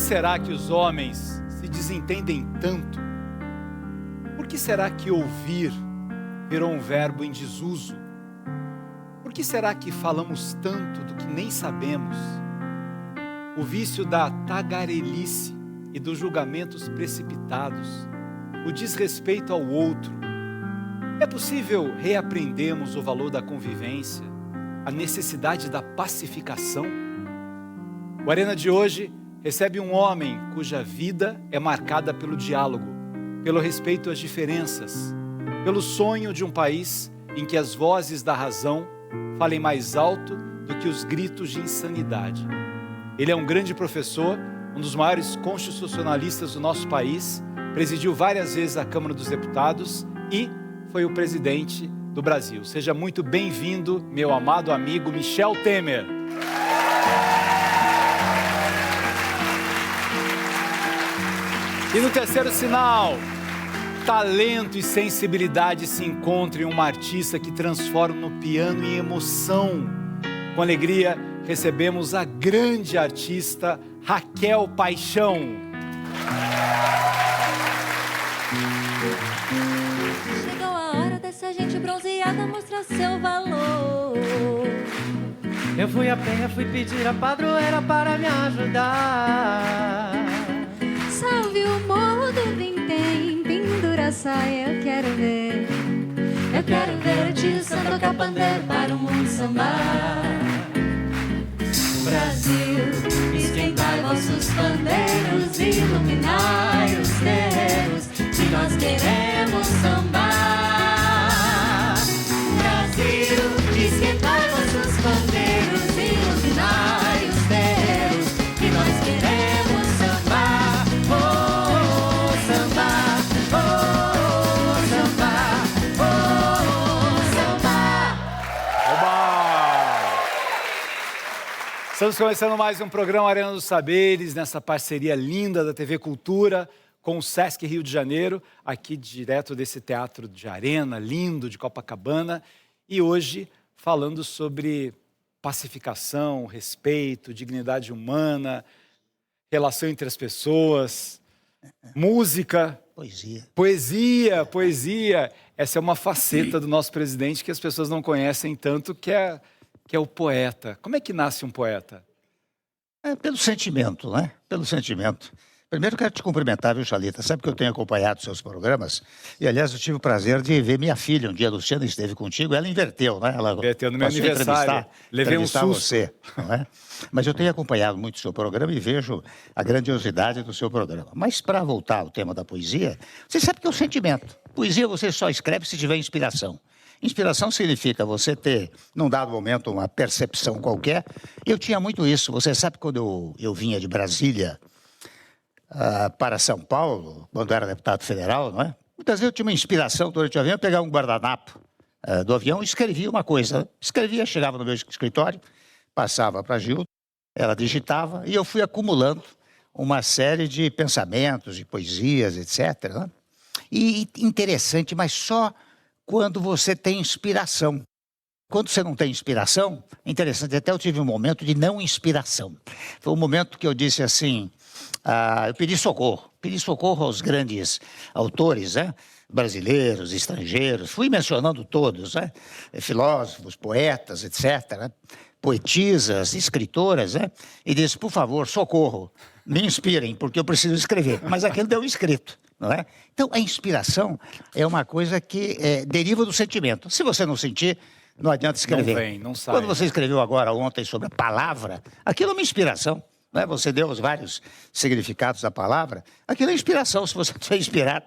será que os homens se desentendem tanto? Por que será que ouvir virou um verbo em desuso? Por que será que falamos tanto do que nem sabemos? O vício da tagarelice e dos julgamentos precipitados, o desrespeito ao outro. É possível reaprendermos o valor da convivência, a necessidade da pacificação? O Arena de hoje recebe um homem cuja vida é marcada pelo diálogo, pelo respeito às diferenças, pelo sonho de um país em que as vozes da razão falem mais alto do que os gritos de insanidade. Ele é um grande professor, um dos maiores constitucionalistas do nosso país, presidiu várias vezes a Câmara dos Deputados e foi o presidente do Brasil. Seja muito bem-vindo, meu amado amigo Michel Temer. E no terceiro sinal, talento e sensibilidade se encontram em uma artista que transforma no piano em emoção. Com alegria, recebemos a grande artista Raquel Paixão. Chegou a hora dessa gente bronzeada mostrar seu valor. Eu fui a pé, fui pedir a padroeira para me ajudar. Salve o morro do Vintém, pendura a saia, eu quero ver. Eu quero ver o tio Sam tocar pandeiro para o mundo sambar. Brasil, esquentai vossos pandeiros, iluminai os terreiros, que nós queremos sambar. Brasil, esquentai vossos pandeiros, iluminai os terreiros, que nós queremos sambar. Oh, sambar, oh, sambar, oh, sambar. Oba! Estamos começando mais um programa Arena dos Saberes, nessa parceria linda da TV Cultura com o Sesc Rio de Janeiro, aqui direto desse teatro de arena, lindo, de Copacabana. E hoje falando sobre pacificação, respeito, dignidade humana, relação entre as pessoas, música. Poesia. Essa é uma faceta do nosso presidente que as pessoas não conhecem tanto, que é o poeta. Como é que nasce um poeta? Pelo sentimento, né? Pelo sentimento. Primeiro, quero te cumprimentar, viu, Chalita? Sabe que eu tenho acompanhado seus programas? E, aliás, eu tive o prazer de ver minha filha um dia. A Luciana esteve contigo, ela inverteu, né? Ela inverteu no meu aniversário. Levei um susto. Você, não é? Mas eu tenho acompanhado muito o seu programa e vejo a grandiosidade do seu programa. Mas, para voltar ao tema da poesia, você sabe que é o sentimento. Poesia você só escreve se tiver inspiração. Inspiração significa você ter, num dado momento, uma percepção qualquer. Eu tinha muito isso. Você sabe quando eu vinha de Brasília para São Paulo, quando era deputado federal, não é? Muitas vezes eu tinha uma inspiração durante o avião, eu pegava um guardanapo do avião e escrevia uma coisa. Escrevia, chegava no meu escritório, passava para a Gilda, ela digitava e eu fui acumulando uma série de pensamentos, de poesias, etc. Né? E interessante, mas só quando você tem inspiração. Quando você não tem inspiração, é interessante, até eu tive um momento de não inspiração. Foi um momento que eu disse assim, eu pedi socorro aos grandes autores, né? Brasileiros, estrangeiros, fui mencionando todos, né? Filósofos, poetas, etc., né? Poetisas, escritoras, né? E disse, por favor, socorro, me inspirem, porque eu preciso escrever. Mas aquilo deu escrito. Não é? Então, a inspiração é uma coisa que deriva do sentimento. Se você não sentir, não adianta escrever. Não vem, não sai. Quando você escreveu agora ontem sobre a palavra, aquilo é uma inspiração. Não é? Você deu os vários significados da palavra. Aquilo é inspiração. Se você não estiver inspirado,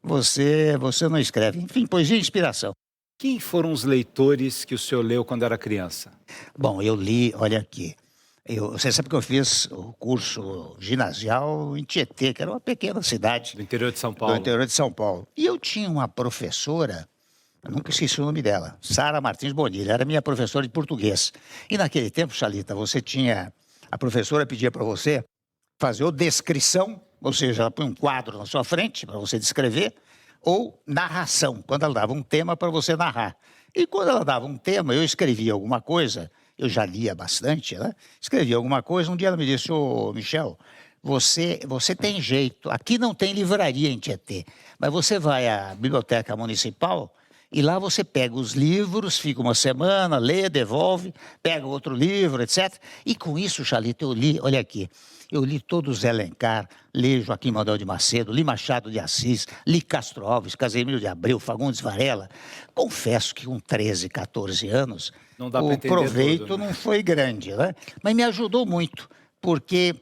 você não escreve. Enfim, poesia é inspiração. Quem foram os leitores que o senhor leu quando era criança? Bom, eu li, olha aqui. Você sabe que eu fiz o curso ginasial em Tietê, que era uma pequena cidade. Do interior de São Paulo. Do interior de São Paulo. E eu tinha uma professora, eu nunca esqueci o nome dela, Sara Martins Bonilha, era minha professora de português. E naquele tempo, Chalita, a professora pedia para você fazer ou descrição, ou seja, ela põe um quadro na sua frente para você descrever, ou narração, quando ela dava um tema para você narrar. E quando ela dava um tema, eu escrevia alguma coisa. Eu já lia bastante, né? Escrevi alguma coisa. Um dia ela me disse, ô Michel, você tem jeito. Aqui não tem livraria em Tietê, mas você vai à biblioteca municipal e lá você pega os livros, fica uma semana, lê, devolve, pega outro livro, etc. E com isso, Chalita, eu li, olha aqui, eu li todos Zé Alencar, li Joaquim Manuel de Macedo, li Machado de Assis, li Castro Alves, Casimiro de Abreu, Fagundes Varela. Confesso que com 13, 14 anos, Não dá pra o entender proveito tudo, né? não foi grande, né? Mas me ajudou muito, porque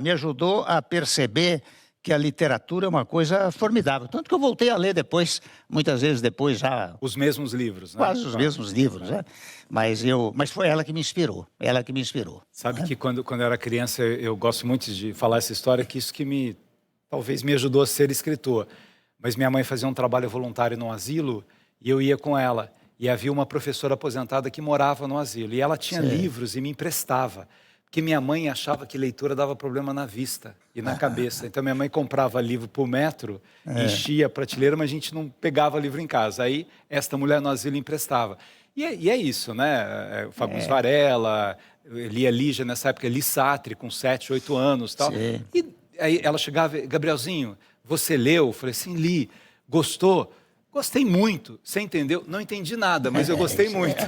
me ajudou a perceber que a literatura é uma coisa formidável. Tanto que eu voltei a ler depois, muitas vezes depois já... Os mesmos livros, né? Quase os mesmos livros, né? Mas foi ela que me inspirou, ela que me inspirou. Sabe que quando eu era criança, eu gosto muito de falar essa história, que isso que talvez me ajudou a ser escritor. Mas minha mãe fazia um trabalho voluntário no asilo e eu ia com ela. E havia uma professora aposentada que morava no asilo. E ela tinha livros e me emprestava. Porque minha mãe achava que leitura dava problema na vista e na cabeça. Então minha mãe comprava livro por metro, enchia a prateleira, mas a gente não pegava livro em casa. Aí esta mulher no asilo emprestava. E é isso, né? Fagundes Varela, eu lia Lígia nessa época, li Sartre com 7, 8 anos e tal. Sim. E aí ela chegava, Gabrielzinho, você leu? Eu falei assim, li. Gostou? Gostei muito. Você entendeu? Não entendi nada, mas eu gostei muito.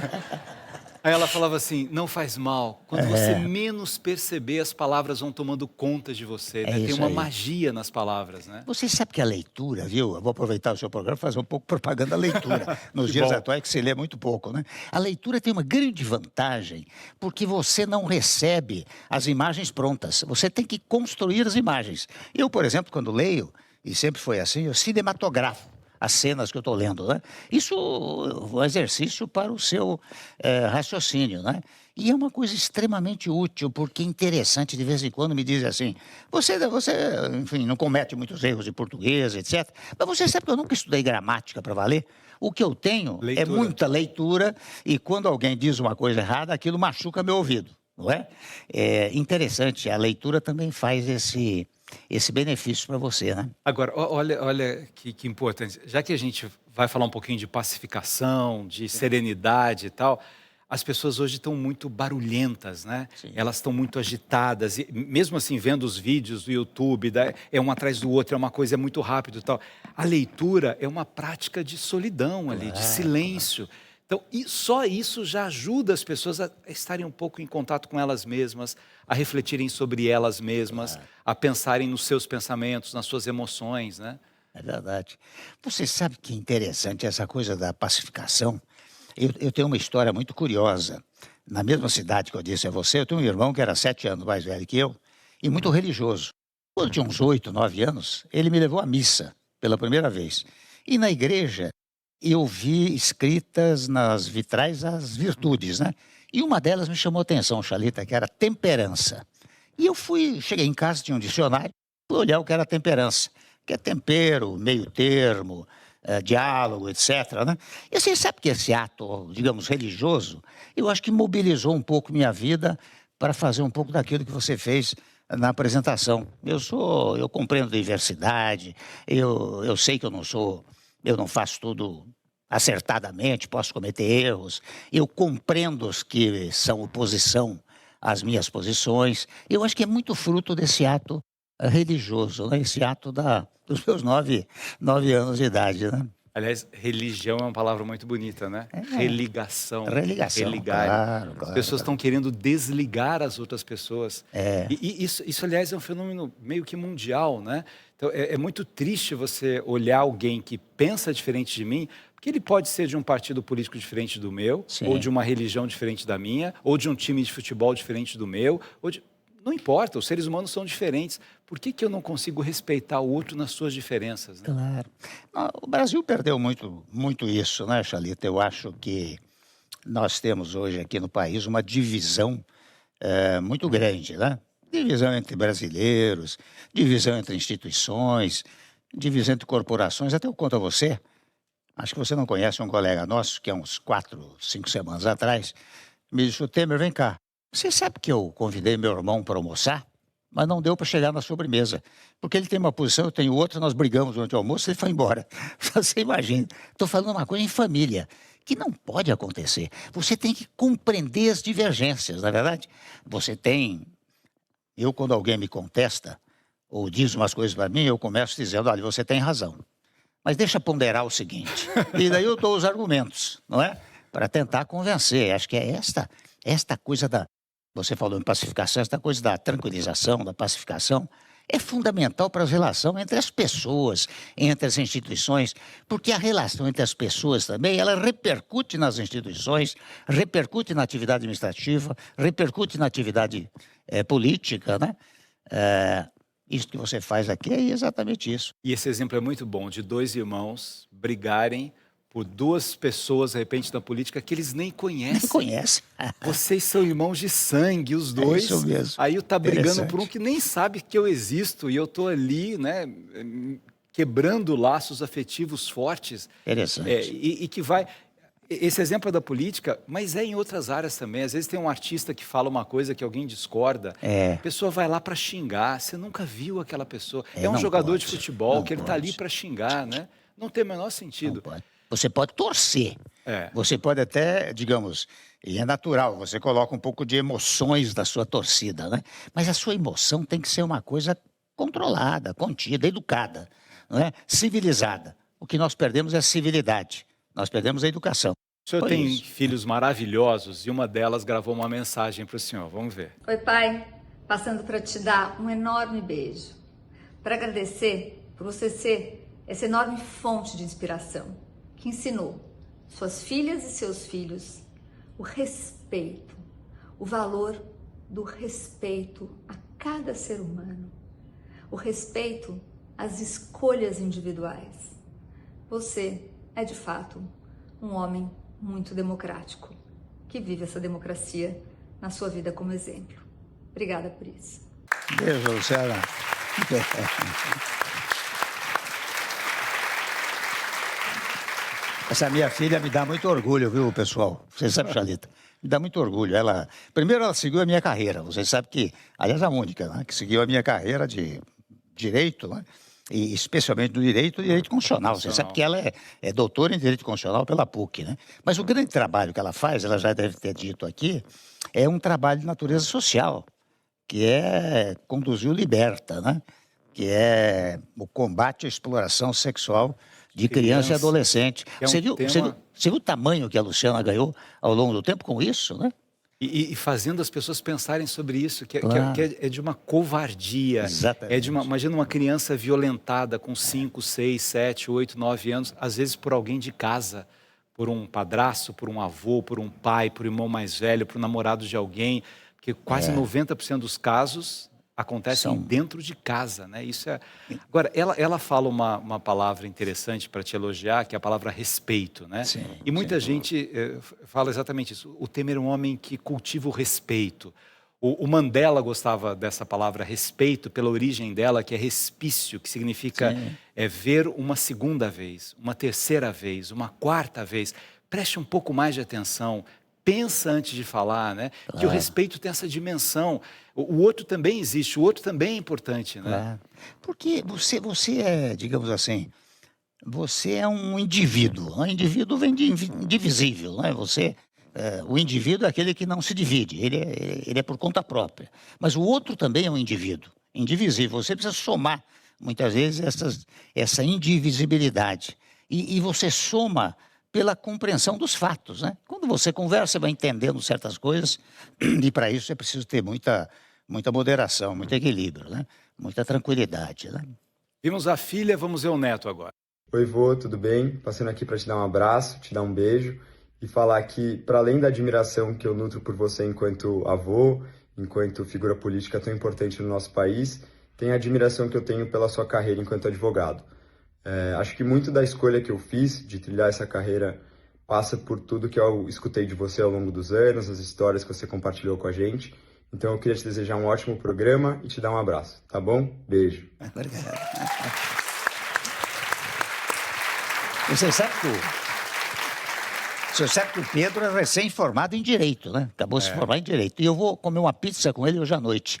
Aí ela falava assim, não faz mal. Quando você menos perceber, as palavras vão tomando conta de você. Né? Tem uma magia nas palavras, né? Você sabe que a leitura, viu? Eu vou aproveitar o seu programa e fazer um pouco de propaganda da leitura. Nos dias atuais que se lê muito pouco, né? A leitura tem uma grande vantagem, porque você não recebe as imagens prontas. Você tem que construir as imagens. Eu, por exemplo, quando leio, e sempre foi assim, eu cinematografo as cenas que eu estou lendo, né? Isso é um exercício para o seu raciocínio, né? E é uma coisa extremamente útil, porque é interessante, de vez em quando me dizem assim, você, enfim, não comete muitos erros de português, etc. Mas você sabe que eu nunca estudei gramática para valer? O que eu tenho é muita leitura, e quando alguém diz uma coisa errada, aquilo machuca meu ouvido, não é? É interessante, a leitura também faz esse benefício para você, né? Agora, olha que importante. Já que a gente vai falar um pouquinho de pacificação, de serenidade e tal, as pessoas hoje estão muito barulhentas, né? Sim. Elas estão muito agitadas. E mesmo assim, vendo os vídeos do YouTube, é um atrás do outro, é uma coisa muito rápida e tal. A leitura é uma prática de solidão ali, de silêncio. Então, só isso já ajuda as pessoas a estarem um pouco em contato com elas mesmas, a refletirem sobre elas mesmas, a pensarem nos seus pensamentos, nas suas emoções, né? É verdade. Você sabe que interessante essa coisa da pacificação? Eu tenho uma história muito curiosa. Na mesma cidade que eu disse a você, eu tenho um irmão que era 7 anos mais velho que eu e muito religioso. Quando eu tinha uns 8, 9 anos, ele me levou à missa pela primeira vez. E na igreja, eu vi escritas nas vitrais as virtudes, né? E uma delas me chamou a atenção, Chalita, que era temperança. E eu cheguei em casa, tinha um dicionário, fui olhar o que era temperança, que é tempero, meio termo, diálogo, etc., né? E você sabe que esse ato, digamos, religioso, eu acho que mobilizou um pouco minha vida para fazer um pouco daquilo que você fez na apresentação. Eu compreendo diversidade, eu sei que eu não faço tudo acertadamente, posso cometer erros. Eu compreendo os que são oposição às minhas posições. Eu acho que é muito fruto desse ato religioso, né? Esse ato dos meus 9 anos de idade, né? Aliás, religião é uma palavra muito bonita, né? Religação. Religação, Religar. claro. As pessoas estão querendo desligar as outras pessoas. E isso, aliás, é um fenômeno meio que mundial, né? Então, é muito triste você olhar alguém que pensa diferente de mim, porque ele pode ser de um partido político diferente do meu, Sim. ou de uma religião diferente da minha, ou de um time de futebol diferente do meu, Não importa, os seres humanos são diferentes. Por que eu não consigo respeitar o outro nas suas diferenças? Né? Claro. O Brasil perdeu muito isso, né, Chalita? Eu acho que nós temos hoje aqui no país uma divisão muito grande, né? Divisão entre brasileiros, divisão entre instituições, divisão entre corporações. Até eu conto a você, acho que você não conhece um colega nosso, que há uns 4, 5 semanas atrás, me disse, Temer, vem cá. Você sabe que eu convidei meu irmão para almoçar, mas não deu para chegar na sobremesa. Porque ele tem uma posição, eu tenho outra, nós brigamos durante o almoço e ele foi embora. Você imagina, estou falando uma coisa em família, que não pode acontecer. Você tem que compreender as divergências, na verdade. Você tem Eu, quando alguém me contesta ou diz umas coisas para mim, eu começo dizendo, olha, você tem razão. Mas deixa ponderar o seguinte. E daí eu dou os argumentos, não é? Para tentar convencer. Acho que é esta coisa da... Você falou em pacificação, esta coisa da tranquilização, da pacificação, é fundamental para a relação entre as pessoas, entre as instituições, porque a relação entre as pessoas também, ela repercute nas instituições, repercute na atividade administrativa, repercute na atividade política, né? Isso que você faz aqui é exatamente isso. E esse exemplo é muito bom, de dois irmãos brigarem por duas pessoas, de repente, na política, que eles nem conhecem. Nem conhecem. Vocês são irmãos de sangue, os dois. É isso mesmo. Aí eu tá brigando por um que nem sabe que eu existo e eu tô ali, né, quebrando laços afetivos fortes. Interessante. E que vai... Esse exemplo é da política, mas é em outras áreas também. Às vezes tem um artista que fala uma coisa que alguém discorda, a pessoa vai lá para xingar, você nunca viu aquela pessoa. É um jogador de futebol que ele está ali para xingar, né? Não tem o menor sentido. Você pode torcer, você pode até, digamos, e é natural, você coloca um pouco de emoções da sua torcida, né? Mas a sua emoção tem que ser uma coisa controlada, contida, educada, não é? Civilizada. O que nós perdemos é a civilidade, nós perdemos a educação. O senhor tem filhos maravilhosos e uma delas gravou uma mensagem para o senhor, vamos ver. Oi, pai, passando para te dar um enorme beijo, para agradecer por você ser essa enorme fonte de inspiração, que ensinou suas filhas e seus filhos o respeito, o valor do respeito a cada ser humano, o respeito às escolhas individuais. Você é, de fato, um homem muito democrático, que vive essa democracia na sua vida como exemplo. Obrigada por isso. Beijo, Luciana. Essa minha filha me dá muito orgulho, viu, pessoal? Você sabe, Chalita? Me dá muito orgulho. Primeiro, ela seguiu a minha carreira. Você sabe que, aliás, a única, né, que seguiu a minha carreira de direito, né? E especialmente do direito constitucional. Você sabe que ela é doutora em direito constitucional pela PUC, né? Mas o grande trabalho que ela faz, ela já deve ter dito aqui, é um trabalho de natureza social, que é conduzir o Liberta, né? Que é o combate à exploração sexual de criança e adolescente. Você viu o tamanho que a Luciana ganhou ao longo do tempo com isso, né? E fazendo as pessoas pensarem sobre isso, que é de uma covardia. Exatamente. Imagina uma criança violentada com 5, 6, 7, 8, 9 anos, às vezes por alguém de casa, por um padrasto, por um avô, por um pai, por um irmão mais velho, por um namorado de alguém, porque quase 90% dos casos acontecem dentro de casa, né? Isso é... Agora, ela fala uma palavra interessante para te elogiar, que é a palavra respeito, né? Sim, e muita gente fala exatamente isso. O Temer é um homem que cultiva o respeito. O Mandela gostava dessa palavra respeito pela origem dela, que é respício, que significa ver uma segunda vez, uma terceira vez, uma quarta vez. Preste um pouco mais de atenção. Pensa antes de falar, né? Que o respeito tem essa dimensão. O outro também existe, o outro também é importante, né? Porque você é, digamos assim, você é um indivíduo. Um indivíduo vem de indivisível, né? O indivíduo é aquele que não se divide, ele é por conta própria. Mas o outro também é um indivíduo, indivisível. Você precisa somar, muitas vezes, essa indivisibilidade. E você soma pela compreensão dos fatos, né? Quando você conversa, você vai entendendo certas coisas, e para isso é preciso ter muita moderação, muito equilíbrio, né? Muita tranquilidade, né? Vimos a filha, vamos ver o neto agora. Oi, vô, tudo bem? Passando aqui para te dar um abraço, te dar um beijo e falar que, para além da admiração que eu nutro por você enquanto avô, enquanto figura política tão importante no nosso país, tem a admiração que eu tenho pela sua carreira enquanto advogado. Acho que muito da escolha que eu fiz de trilhar essa carreira passa por tudo que eu escutei de você ao longo dos anos, as histórias que você compartilhou com a gente. Então eu queria te desejar um ótimo programa e te dar um abraço, tá bom? Beijo. Você sabe que o Pedro é recém-formado em Direito, né? Acabou de se formar em Direito. E eu vou comer uma pizza com ele hoje à noite,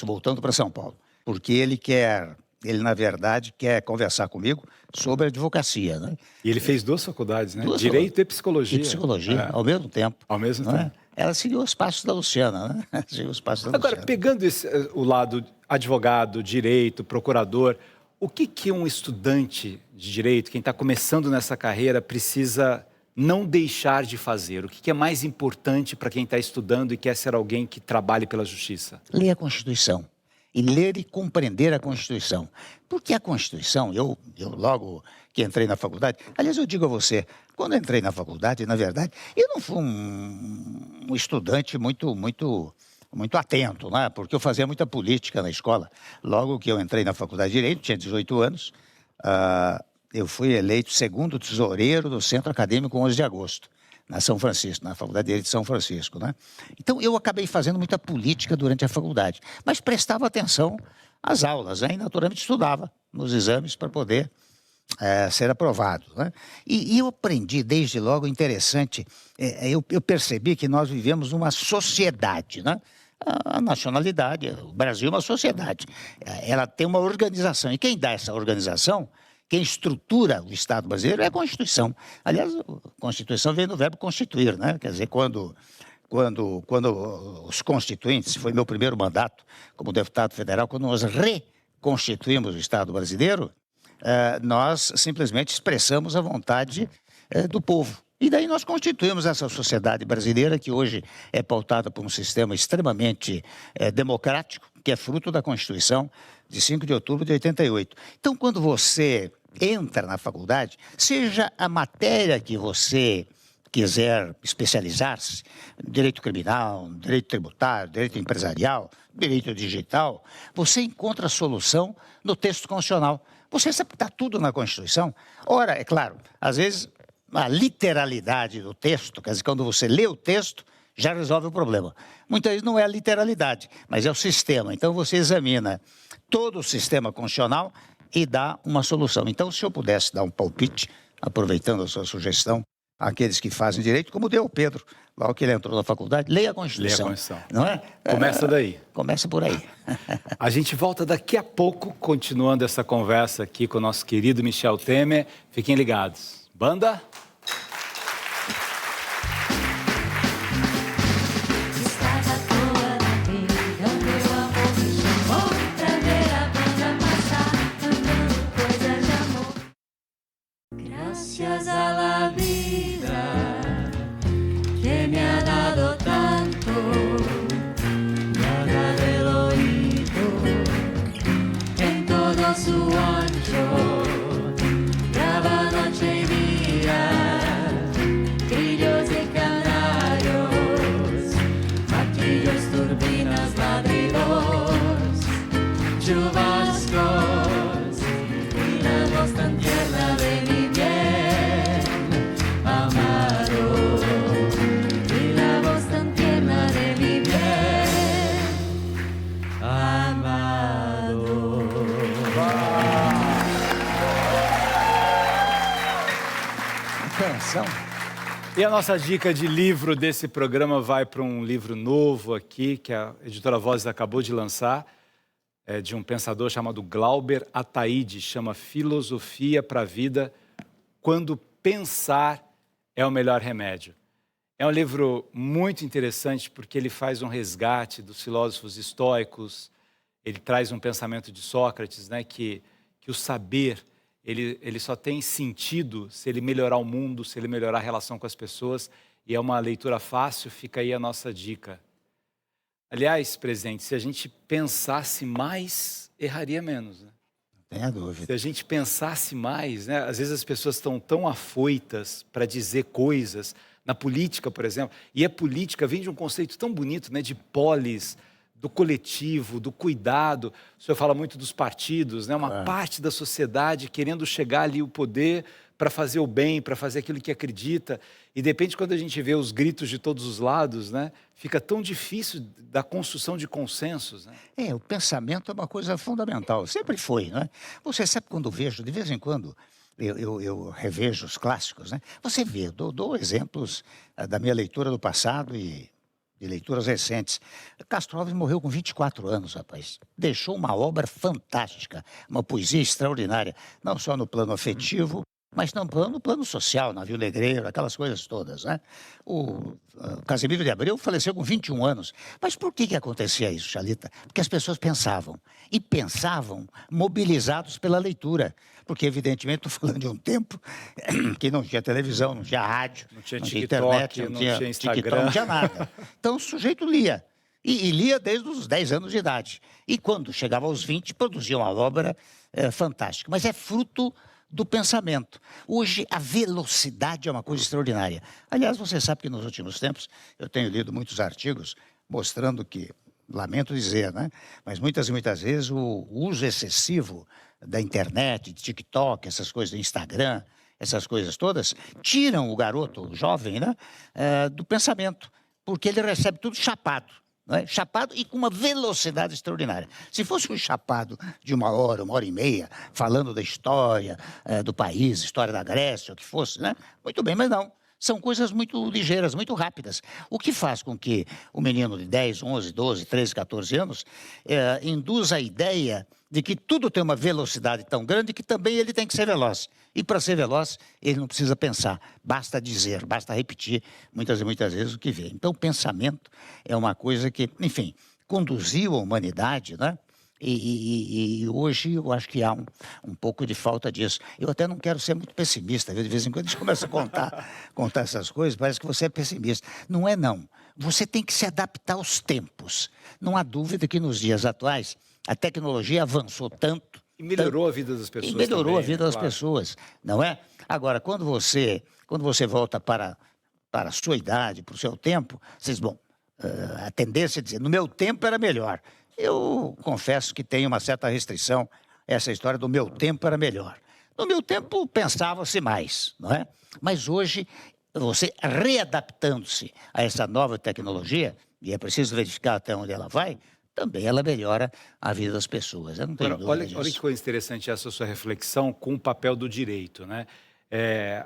voltando para São Paulo. Porque ele, na verdade, quer conversar comigo sobre advocacia, né? E ele fez 2 faculdades, né? Direito e Psicologia. E Psicologia, ao mesmo tempo. Ao mesmo tempo. Ela seguiu os passos da Luciana, né? Seguiu os passos da Agora, Luciana. pegando o lado advogado, direito, procurador, o que um estudante de direito, quem está começando nessa carreira, precisa não deixar de fazer? O que é mais importante para quem está estudando e quer ser alguém que trabalhe pela justiça? Ler a Constituição. E ler e compreender a Constituição. Porque a Constituição, eu logo que entrei na faculdade, aliás, eu digo a você, quando eu entrei na faculdade, na verdade, eu não fui um estudante muito atento, né? Porque eu fazia muita política na escola. Logo que eu entrei na faculdade de Direito, tinha 18 anos, eu fui eleito segundo tesoureiro do Centro Acadêmico 11 de Agosto, na São Francisco, na Faculdade de Direito de São Francisco, né? Então, eu acabei fazendo muita política durante a faculdade, mas prestava atenção às aulas, né? E naturalmente estudava nos exames para poder ser aprovado, né? E eu aprendi desde logo, interessante, eu percebi que nós vivemos numa sociedade, né? A nacionalidade, o Brasil é uma sociedade, ela tem uma organização, e quem dá essa organização, quem estrutura o Estado brasileiro é a Constituição. Aliás, a Constituição vem do verbo constituir, né? Quer dizer, quando os constituintes, foi meu primeiro mandato como deputado federal, quando nós reconstituímos o Estado brasileiro, nós simplesmente expressamos a vontade do povo. E daí nós constituímos essa sociedade brasileira que hoje é pautada por um sistema extremamente democrático, que é fruto da Constituição de 5 de outubro de 88. Então, quando você entra na faculdade, seja a matéria que você quiser especializar-se, direito criminal, direito tributário, direito empresarial, direito digital, você encontra a solução no texto constitucional. Você sabe que está tudo na Constituição. Ora, é claro, às vezes a literalidade do texto, quer dizer, quando você lê o texto, já resolve o problema. Muitas vezes não é a literalidade, mas é o sistema. Então você examina todo o sistema constitucional e dá uma solução. Então, se eu pudesse dar um palpite, aproveitando a sua sugestão, àqueles que fazem direito, como deu o Pedro, logo que ele entrou na faculdade, leia a Constituição. Leia a Constituição. Não é? Começa daí. Começa por aí. A gente volta daqui a pouco, continuando essa conversa aqui com o nosso querido Michel Temer. Fiquem ligados. Banda... Gracias a la vida que me ha dado tanto, me ha dado el oído en todo su ancho, graba noche y día, grillos y canarios, martillos, turbinas, ladridos, chubascos y la voz tan tierna de mi bien amado, y la voz tan tierna de mi bien amado. Canção. E a nossa dica de livro desse programa vai para um livro novo aqui, que a Editora Vozes acabou de lançar, de um pensador chamado Glauber Ataíde, chama Filosofia para a Vida, Quando Pensar é o Melhor Remédio. É um livro muito interessante porque ele faz um resgate dos filósofos estoicos, ele traz um pensamento de Sócrates, né, que o saber ele só tem sentido se ele melhorar o mundo, se ele melhorar a relação com as pessoas, e é uma leitura fácil, fica aí a nossa dica. Aliás, presidente, se a gente pensasse mais, erraria menos, né? Não tenha dúvida. Se a gente pensasse mais, né? Às vezes as pessoas estão tão afoitas para dizer coisas, na política, por exemplo, e a política vem de um conceito tão bonito, né, de polis, do coletivo, do cuidado. O senhor fala muito dos partidos, né? Uma parte da sociedade querendo chegar ali o poder para fazer o bem, para fazer aquilo que acredita. E de repente, quando a gente vê os gritos de todos os lados, né, fica tão difícil da construção de consensos, né? O pensamento é uma coisa fundamental, sempre foi, né? Você sabe, quando vejo, de vez em quando, eu revejo os clássicos, né? Você vê, dou exemplos da minha leitura do passado e de leituras recentes. Castro Alves morreu com 24 anos, rapaz. Deixou uma obra fantástica, uma poesia extraordinária, não só no plano afetivo, mas não no plano social, navio negreiro, aquelas coisas todas, né? O Casimiro de Abreu faleceu com 21 anos. Mas por que acontecia isso, Chalita? Porque as pessoas pensavam, e pensavam mobilizados pela leitura. Porque, evidentemente, estou falando de um tempo que não tinha televisão, não tinha rádio, Não tinha não tinha TikTok, internet, não tinha Instagram. TikTok, não tinha nada. Então, o sujeito lia. E lia desde os 10 anos de idade. E quando chegava aos 20, produzia uma obra fantástica. Mas é fruto do pensamento. Hoje, a velocidade é uma coisa extraordinária. Aliás, você sabe que nos últimos tempos eu tenho lido muitos artigos mostrando que, lamento dizer, né? Mas muitas e muitas vezes o uso excessivo da internet, de TikTok, essas coisas do Instagram, essas coisas todas, tiram o garoto, o jovem, né? Do pensamento, porque ele recebe tudo chapado. Não é? Chapado e com uma velocidade extraordinária. Se fosse um chapado de 1 hora e meia, falando da história do país, história da Grécia, o que fosse, né? Muito bem, mas não. São coisas muito ligeiras, muito rápidas. O que faz com que o menino de 10, 11, 12, 13, 14 anos induza a ideia de que tudo tem uma velocidade tão grande que também ele tem que ser veloz. E para ser veloz, ele não precisa pensar, basta dizer, basta repetir muitas e muitas vezes o que vê. Então, o pensamento é uma coisa que, enfim, conduziu a humanidade, né? E hoje eu acho que há um pouco de falta disso. Eu até não quero ser muito pessimista, viu? De vez em quando a gente começa a contar essas coisas, parece que você é pessimista. Não é, não. Você tem que se adaptar aos tempos. Não há dúvida que nos dias atuais a tecnologia avançou tanto. E melhorou a vida das pessoas. E melhorou também, a vida das claro. pessoas, não é? Agora, quando você volta para a sua idade, para o seu tempo, vocês, bom, a tendência é dizer, no meu tempo era melhor. Eu confesso que tenho uma certa restrição a essa história do meu tempo era melhor. No meu tempo pensava-se mais, não é? Mas hoje, você readaptando-se a essa nova tecnologia, e é preciso verificar até onde ela vai, também ela melhora a vida das pessoas. Eu não tenho Agora, dúvida olha disso. que coisa interessante essa sua reflexão com o papel do direito, né?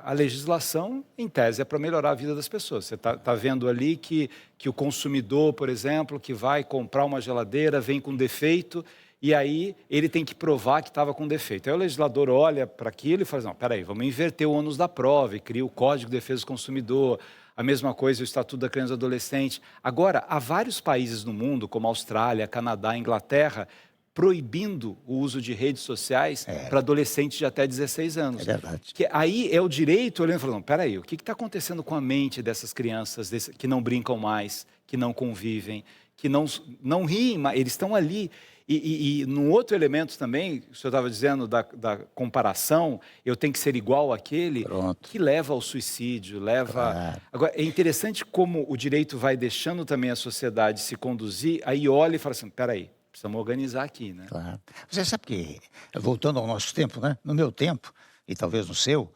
A legislação, em tese, é para melhorar a vida das pessoas. Você está vendo ali que o consumidor, por exemplo, que vai comprar uma geladeira, vem com defeito, e aí ele tem que provar que estava com defeito. Aí o legislador olha para aquilo e fala, não, peraí, vamos inverter o ônus da prova, e cria o Código de Defesa do Consumidor, a mesma coisa o Estatuto da Criança e do Adolescente. Agora, há vários países no mundo, como Austrália, Canadá, Inglaterra, proibindo o uso de redes sociais para adolescentes de até 16 anos. É verdade. Que aí é o direito olhando e falando, peraí, o que está acontecendo com a mente dessas crianças que não brincam mais, que não convivem, que não riem, mas eles estão ali. E num outro elemento também, o senhor estava dizendo da comparação, eu tenho que ser igual àquele, Pronto. que leva ao suicídio, leva... Claro. Agora, é interessante como o direito vai deixando também a sociedade se conduzir, aí olha e fala assim, peraí, precisamos organizar aqui, né? Claro. Você sabe que, voltando ao nosso tempo, né? No meu tempo, e talvez no seu,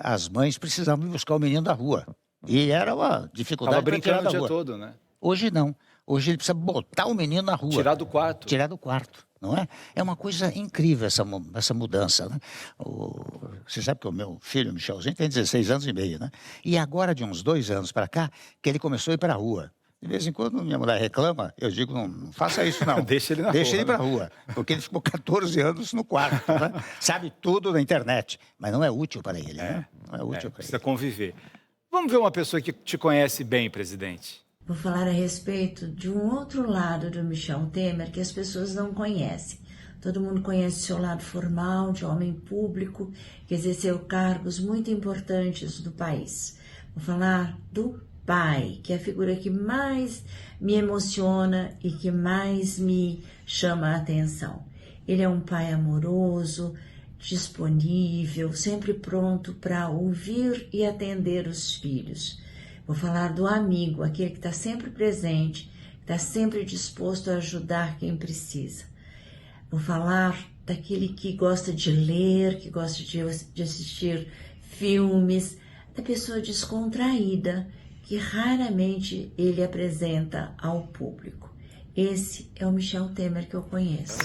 as mães precisavam ir buscar o menino da rua. E era uma dificuldade Estava para tirar brincando da o dia rua. todo, né? Hoje não. Hoje ele precisa botar o menino na rua. Tirar do quarto. Tirar do quarto, não é? É uma coisa incrível essa mudança, né? Você sabe que o meu filho, Michelzinho, tem 16 anos e meio, né? E agora, de uns 2 anos para cá, que ele começou a ir para a rua. De vez em quando minha mulher reclama, eu digo, não faça isso não. Deixa ele na Deixa rua, ele ir para a rua, porque ele ficou 14 anos no quarto, né? Sabe tudo da internet, mas não é útil para ele, né? Não é útil para Precisa ele. conviver. Vamos ver uma pessoa que te conhece bem, presidente. Vou falar a respeito de um outro lado do Michel Temer que as pessoas não conhecem. Todo mundo conhece o seu lado formal, de homem público, que exerceu cargos muito importantes do país. Vou falar do pai, que é a figura que mais me emociona e que mais me chama a atenção. Ele é um pai amoroso, disponível, sempre pronto para ouvir e atender os filhos. Vou falar do amigo, aquele que está sempre presente, que está sempre disposto a ajudar quem precisa. Vou falar daquele que gosta de ler, que gosta de assistir filmes, da pessoa descontraída, que raramente ele apresenta ao público. Esse é o Michel Temer que eu conheço.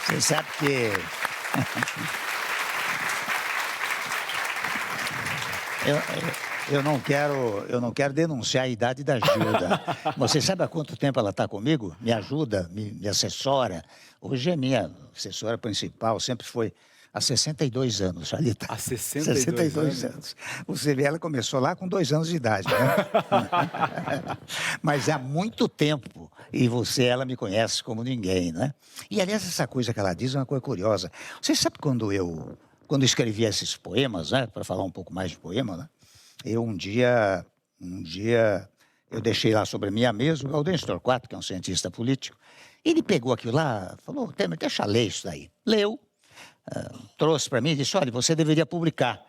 Você sabe que... Eu não quero denunciar a idade da Gilda. Você sabe há quanto tempo ela está comigo? Me ajuda, me assessora. Hoje é minha assessora principal, sempre foi há 62 anos, Chalita. Há 62 anos. Você vê, ela começou lá com 2 anos de idade, né? Mas há muito tempo. E ela me conhece como ninguém, né? E, aliás, essa coisa que ela diz é uma coisa curiosa. Você sabe quando eu escrevi esses poemas, né? Para falar um pouco mais de poema, né? Eu um dia, eu deixei lá sobre a minha mesa o Gaudêncio Torquato, que é um cientista político. Ele pegou aquilo lá, falou, Temer, deixa eu ler isso daí. Leu, trouxe para mim e disse, olha, você deveria publicar,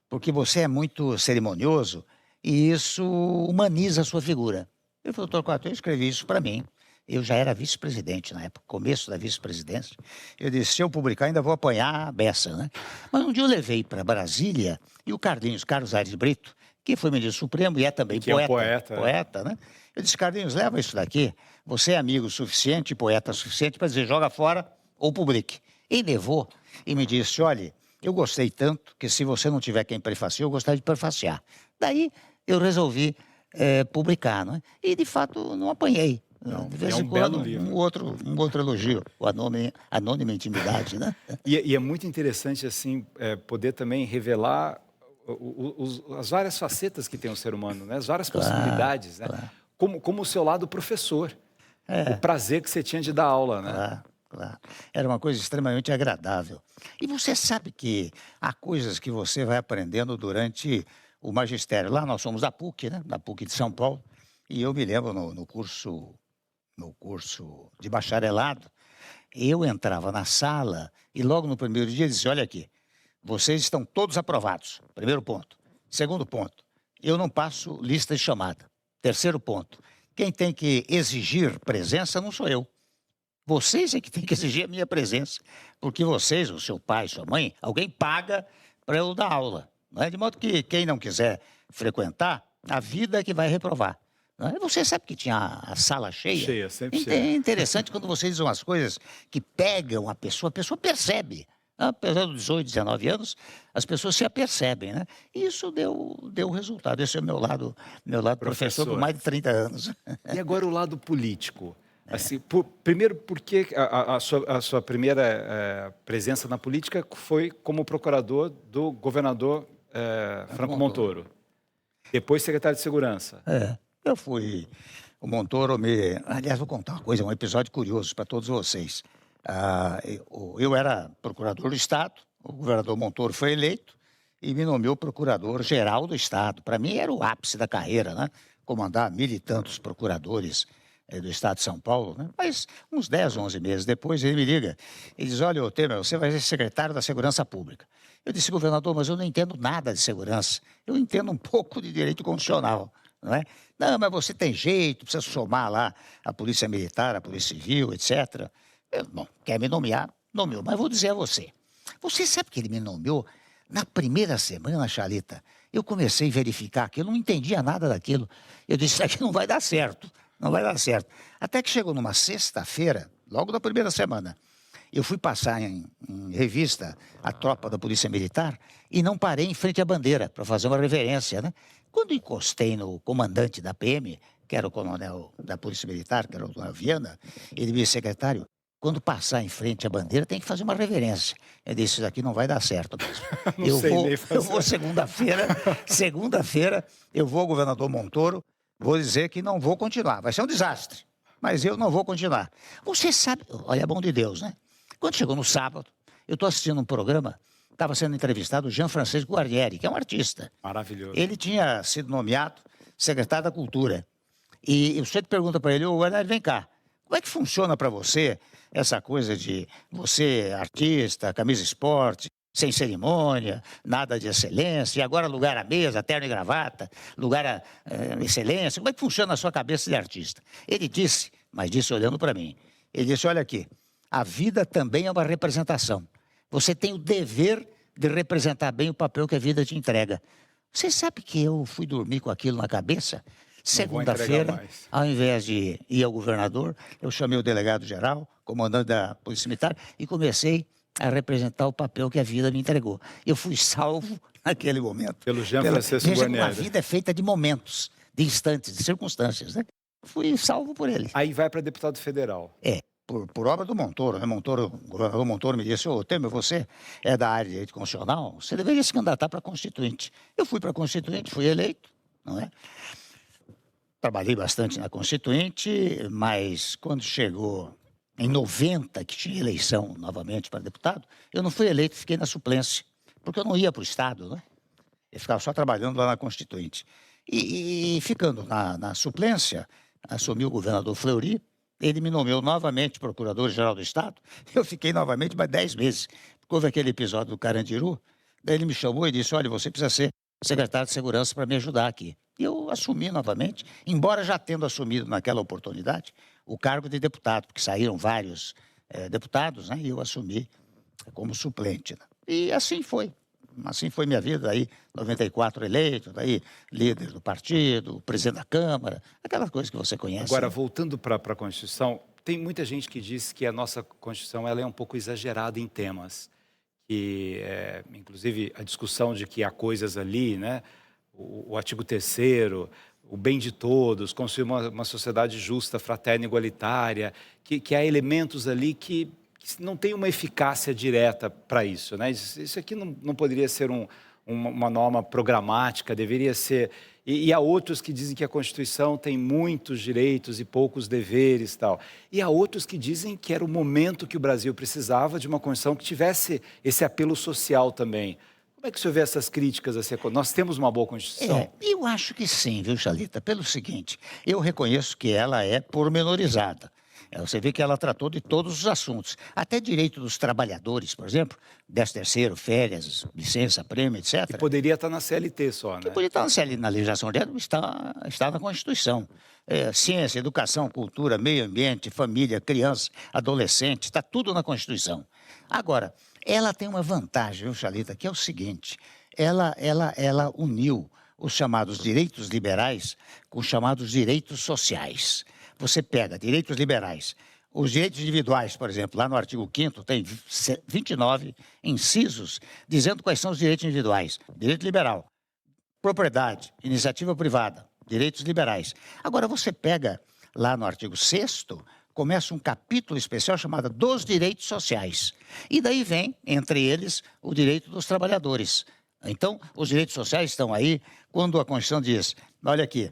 porque você é muito cerimonioso e isso humaniza a sua figura. Ele falou, Torquato, eu escrevi isso para mim. Eu já era vice-presidente na época, começo da vice-presidência. Eu disse, se eu publicar, ainda vou apanhar a beça, né? Mas um dia eu levei para Brasília e o Carlos Aires Brito, que foi ministro supremo e é também poeta, né? Eu disse, Carlinhos, leva isso daqui. Você é amigo suficiente, poeta suficiente para dizer, joga fora ou publique. Ele levou e me disse, olha, eu gostei tanto que se você não tiver quem prefacie, eu gostaria de prefaciar. Daí eu resolvi publicar, não é? E de fato não apanhei. Não, de vez é um em quando, belo livro. um outro elogio, o Anônima Intimidade, né? E é muito interessante, assim, poder também revelar as várias facetas que tem o ser humano, né? As várias possibilidades, né? Claro. Como o seu lado professor. O prazer que você tinha de dar aula, né? Claro. Era uma coisa extremamente agradável. E você sabe que há coisas que você vai aprendendo durante o magistério. Lá nós somos da PUC, né? Da PUC de São Paulo. E eu me lembro no curso de bacharelado, eu entrava na sala e logo no primeiro dia dizia, olha aqui, vocês estão todos aprovados, primeiro ponto. Segundo ponto, eu não passo lista de chamada. Terceiro ponto, quem tem que exigir presença não sou eu. Vocês é que têm que exigir a minha presença, porque vocês, o seu pai, sua mãe, alguém paga para eu dar aula. Não é? De modo que quem não quiser frequentar, a vida é que vai reprovar. Você sabe que tinha a sala cheia? Sempre É cheia. interessante quando você diz umas coisas que pegam a pessoa percebe. Apesar dos 18, 19 anos, as pessoas se apercebem, né? E isso deu resultado. Esse é o meu lado professor por mais de 30 anos. E agora o lado político. Assim, primeiro, porque a sua primeira presença na política foi como procurador do governador Franco Montoro. Depois secretário de Segurança. Eu fui... O Montoro Aliás, vou contar uma coisa, um episódio curioso para todos vocês. Eu era procurador do Estado, o governador Montoro foi eleito e me nomeou procurador-geral do Estado. Para mim era o ápice da carreira, né? Comandar 1.000 e tantos procuradores do Estado de São Paulo, né? Mas uns 10, 11 meses depois ele me liga e diz, olha, Temer, você vai ser secretário da Segurança Pública. Eu disse, governador, mas eu não entendo nada de segurança, eu entendo um pouco de direito constitucional. Não é? Não, mas você tem jeito, precisa somar lá a Polícia Militar, a Polícia Civil, etc. Bom, quer me nomear? Nomeou, mas vou dizer a você. Você sabe que ele me nomeou na primeira semana, Chalita? Eu comecei a verificar aquilo, não entendia nada daquilo. Eu disse, isso aqui não vai dar certo, não vai dar certo. Até que chegou numa sexta-feira, logo na primeira semana, eu fui passar em revista a tropa da Polícia Militar e não parei em frente à bandeira para fazer uma reverência, né? Quando encostei no comandante da PM, que era o coronel da Polícia Militar, que era o coronel Viana, ele me disse, secretário, quando passar em frente à bandeira tem que fazer uma reverência. Eu disse, isso daqui não vai dar certo mesmo. Eu vou segunda-feira, eu vou ao governador Montoro, vou dizer que não vou continuar. Vai ser um desastre, mas eu não vou continuar. Você sabe, olha, é bom de Deus, né? Quando chegou no sábado, eu estou assistindo um programa, estava sendo entrevistado o Jean Francisco Guarnieri, que é um artista. Maravilhoso. Ele tinha sido nomeado secretário da Cultura. E o sujeito pergunta para ele, ô Guarnieri, vem cá, como é que funciona para você essa coisa de você, artista, camisa esporte, sem cerimônia, nada de excelência, e agora lugar à mesa, terno e gravata, lugar à excelência, como é que funciona a sua cabeça de artista? Ele disse, mas disse olhando para mim, ele disse, olha aqui, a vida também é uma representação. Você tem o dever de representar bem o papel que a vida te entrega. Você sabe que eu fui dormir com aquilo na cabeça? Segunda-feira, ao invés de ir ao governador, eu chamei o delegado-geral, comandante da Polícia Militar, e comecei a representar o papel que a vida me entregou. Eu fui salvo naquele momento. Pelo Jean Francisco Guarnieri. A vida é feita de momentos, de instantes, de circunstâncias, né? Fui salvo por ele. Aí vai para deputado federal. por obra do Montoro, né? O governador Montoro me disse: ô Temer, você é da área de direito constitucional, você deveria se candidatar para Constituinte. Eu fui para a Constituinte, fui eleito, não é? Trabalhei bastante na Constituinte, mas quando chegou em 90, que tinha eleição novamente para deputado, eu não fui eleito, fiquei na suplência, porque eu não ia para o Estado, né? Eu ficava só trabalhando lá na Constituinte. E ficando na suplência, assumiu o governador Fleury, ele me nomeou novamente procurador-geral do Estado, eu fiquei novamente mais 10 meses. Houve aquele episódio do Carandiru, daí ele me chamou e disse: olha, você precisa ser secretário de Segurança para me ajudar aqui. E eu assumi novamente, embora já tendo assumido naquela oportunidade o cargo de deputado, porque saíram vários deputados, né, e eu assumi como suplente. Né? E assim foi. Assim foi minha vida, daí 94 eleito, daí líder do partido, presidente da Câmara, aquelas coisas que você conhece. Agora, né? voltando para a Constituição, tem muita gente que diz que a nossa Constituição ela é um pouco exagerada em temas. Que, inclusive, a discussão de que há coisas ali, né? O artigo 3º, o bem de todos, construir uma sociedade justa, fraterna e igualitária, que há elementos ali que não tem uma eficácia direta para isso, né? Isso aqui não poderia ser uma norma programática, deveria ser... E há outros que dizem que a Constituição tem muitos direitos e poucos deveres e tal. E há outros que dizem que era o momento que o Brasil precisava de uma Constituição que tivesse esse apelo social também. Como é que o senhor vê essas críticas? Assim, nós temos uma boa Constituição? Eu acho que sim, viu, Chalita? Pelo seguinte, eu reconheço que ela é pormenorizada. Você vê que ela tratou de todos os assuntos, até direito dos trabalhadores, por exemplo, 13º, férias, licença, prêmio, etc. Que poderia estar na CLT só, né? Que poderia estar na legislação dela, está na Constituição. Ciência, educação, cultura, meio ambiente, família, criança, adolescente, está tudo na Constituição. Agora, ela tem uma vantagem, viu, Chalita, que é o seguinte, ela uniu os chamados direitos liberais com os chamados direitos sociais. Você pega direitos liberais, os direitos individuais, por exemplo, lá no artigo 5º tem 29 incisos dizendo quais são os direitos individuais. Direito liberal, propriedade, iniciativa privada, direitos liberais. Agora você pega lá no artigo 6º, começa um capítulo especial chamado dos direitos sociais. E daí vem, entre eles, o direito dos trabalhadores. Então, os direitos sociais estão aí quando a Constituição diz, olha aqui,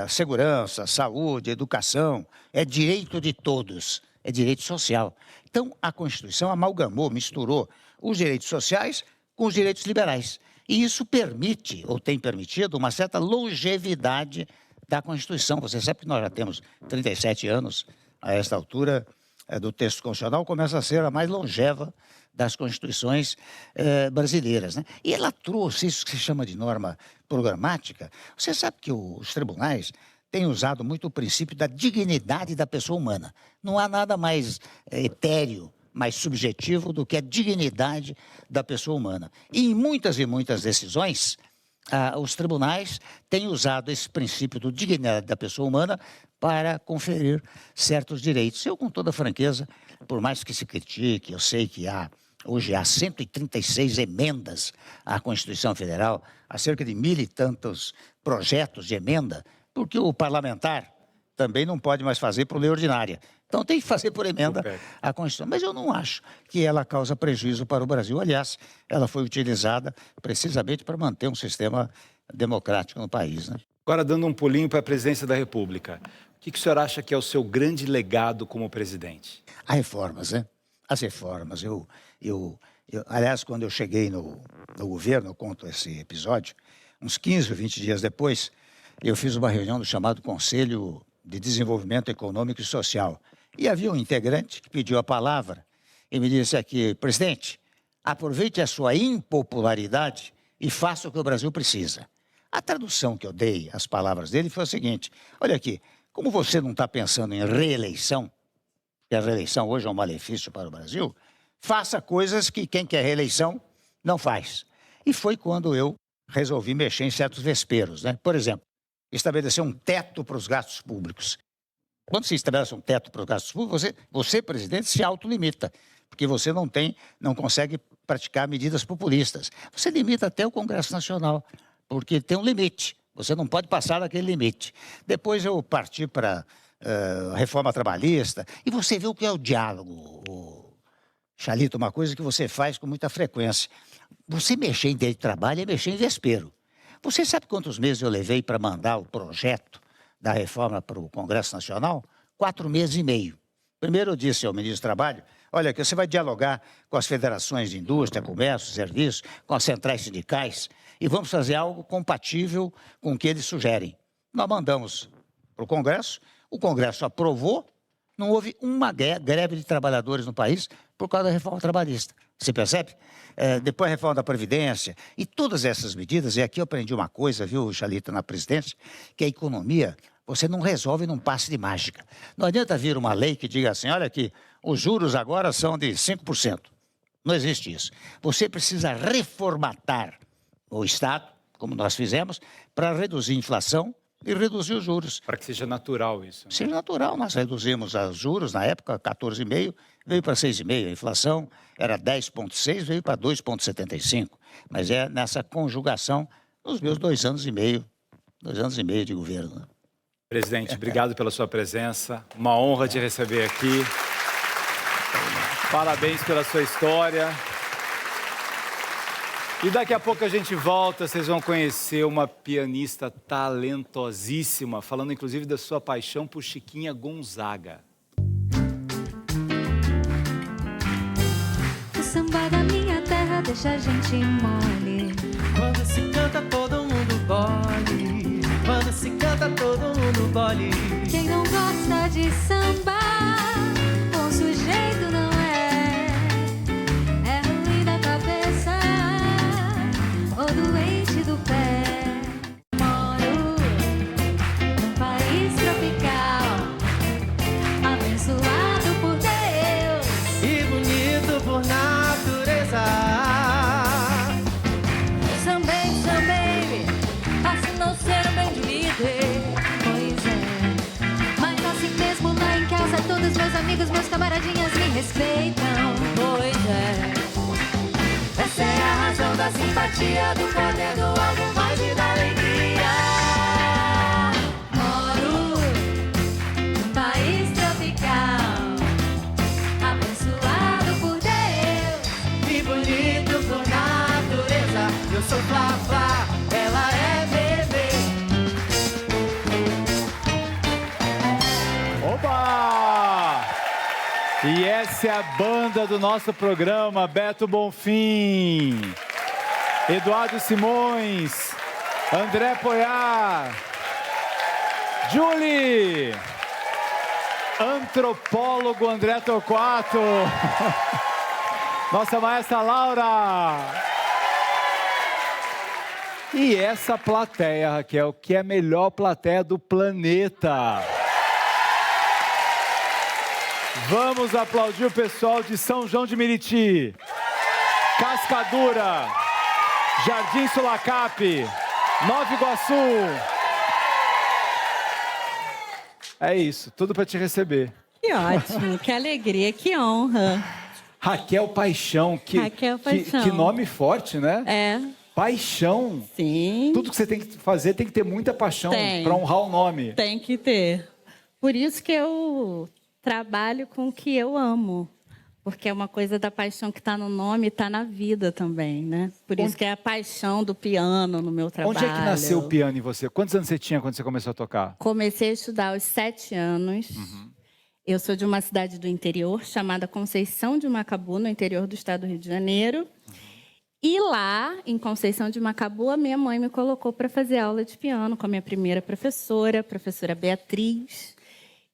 segurança, saúde, educação, é direito de todos, é direito social. Então, a Constituição amalgamou, misturou os direitos sociais com os direitos liberais. E isso permite, ou tem permitido, uma certa longevidade da Constituição. Você sabe que nós já temos 37 anos a esta altura do texto constitucional, começa a ser a mais longeva das constituições brasileiras, né? E ela trouxe isso que se chama de norma programática. Você sabe que os tribunais têm usado muito o princípio da dignidade da pessoa humana. Não há nada mais etéreo, mais subjetivo do que a dignidade da pessoa humana. E em muitas e muitas decisões, os tribunais têm usado esse princípio da dignidade da pessoa humana para conferir certos direitos. Eu, com toda franqueza, por mais que se critique, eu sei que hoje há 136 emendas à Constituição Federal, há cerca de 1.000 e tantos projetos de emenda, porque o parlamentar também não pode mais fazer por lei ordinária. Então tem que fazer por emenda a Constituição. Mas eu não acho que ela causa prejuízo para o Brasil. Aliás, ela foi utilizada precisamente para manter um sistema democrático no país, né? Agora, dando um pulinho para a presidência da República, o que o senhor acha que é o seu grande legado como presidente? As reformas, né? As reformas. Aliás, quando eu cheguei no governo, eu conto esse episódio, uns 15 ou 20 dias depois, eu fiz uma reunião do chamado Conselho de Desenvolvimento Econômico e Social. E havia um integrante que pediu a palavra e me disse aqui, presidente, aproveite a sua impopularidade e faça o que o Brasil precisa. A tradução que eu dei às palavras dele foi o seguinte, olha aqui, como você não está pensando em reeleição, porque a reeleição hoje é um malefício para o Brasil, faça coisas que quem quer reeleição não faz. E foi quando eu resolvi mexer em certos vesperos, né? Por exemplo, estabelecer um teto para os gastos públicos. Quando se estabelece um teto para os gastos públicos, você, presidente, se autolimita, porque você não consegue praticar medidas populistas. Você limita até o Congresso Nacional, porque tem um limite. Você não pode passar daquele limite. Depois eu parti para reforma trabalhista, e você vê o que é o diálogo. Chalito, uma coisa que você faz com muita frequência. Você mexer em direito de trabalho é mexer em vespeiro. Você sabe quantos meses eu levei para mandar o projeto da reforma para o Congresso Nacional? 4 meses e meio. Primeiro eu disse ao ministro do Trabalho, olha, que você vai dialogar com as federações de indústria, comércio, serviço, com as centrais sindicais, e vamos fazer algo compatível com o que eles sugerem. Nós mandamos para o Congresso aprovou, não houve uma greve de trabalhadores no país por causa da reforma trabalhista. Você percebe? Depois a reforma da Previdência e todas essas medidas, e aqui eu aprendi uma coisa, viu, Chalita, na presidência, que a economia você não resolve num passe de mágica. Não adianta vir uma lei que diga assim, olha aqui, os juros agora são de 5%. Não existe isso. Você precisa reformatar o Estado, como nós fizemos, para reduzir a inflação e reduzir os juros. Para que seja natural isso. Né? Seja natural, nós reduzimos os juros na época, 14,5%, veio para 6,5%. A inflação era 10,6%, veio para 2,75%. Mas é nessa conjugação nos meus 2 anos e meio de governo. Presidente, obrigado pela sua presença. Uma honra te receber aqui. Parabéns pela sua história. E daqui a pouco a gente volta, vocês vão conhecer uma pianista talentosíssima, falando inclusive da sua paixão por Chiquinha Gonzaga. O samba da minha terra deixa a gente mole. Quando se canta todo mundo bole. Quando se canta todo mundo bole. Quem não gosta de samba, bom sujeito não é. É ruim da cabeça ou doente do pé. Moro num país tropical, abençoado por Deus E bonito por natureza. Sambei, posso não ser um bem de líder, pois é. Mas assim mesmo lá em casa todos meus amigos, meus camaradinhas me respeitam, pois é. Essa é a razão da simpatia, do poder do algo mais e da alegria. Moro num país tropical, abençoado por Deus E bonito por natureza. Eu sou Flávia, ela é bebê. Oba! E essa é a banda do nosso programa, Beto Bonfim, Eduardo Simões, André Poiar, Julie, antropólogo André Torquato, nossa maestra Laura. E essa plateia, Raquel, que é a melhor plateia do planeta. Vamos aplaudir o pessoal de São João de Meriti, Cascadura, Jardim Sulacap, Nova Iguaçu. É isso, tudo para te receber. Que ótimo, que alegria, que honra. Raquel Paixão, Raquel Paixão. Que nome forte, né? É, Paixão. sim, Tudo que você tem que fazer tem que ter muita paixão Tem. para honrar o nome. tem que ter. Por isso que eu trabalho com o que eu amo. Porque é uma coisa da paixão que está no nome e está na vida também, né? Por isso que é a paixão do piano no meu trabalho. Onde é que nasceu o piano em você? Quantos anos você tinha quando você começou a tocar? Comecei a estudar aos 7 anos. Eu sou de uma cidade do interior chamada Conceição de Macabu, no interior do estado do Rio de Janeiro. E lá, em Conceição de Macabu, a minha mãe me colocou para fazer aula de piano com a minha primeira professora, a professora Beatriz.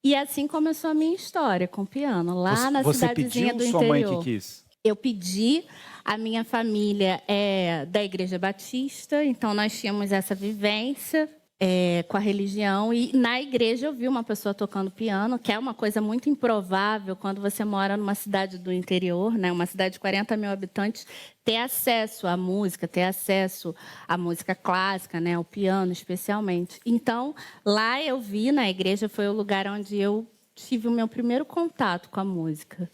E assim começou a minha história com o piano, lá na Você cidadezinha pediu do ou sua mãe interior. que quis? Eu pedi, a minha família é da Igreja Batista, então nós tínhamos essa vivência com a religião. E na igreja eu vi uma pessoa tocando piano, que é uma coisa muito improvável quando você mora numa cidade do interior, né? Uma cidade de 40 mil habitantes, ter acesso à música, ter acesso à música clássica, né? Ao piano especialmente. Então, lá eu vi, na igreja, foi o lugar onde eu tive o meu primeiro contato com a música.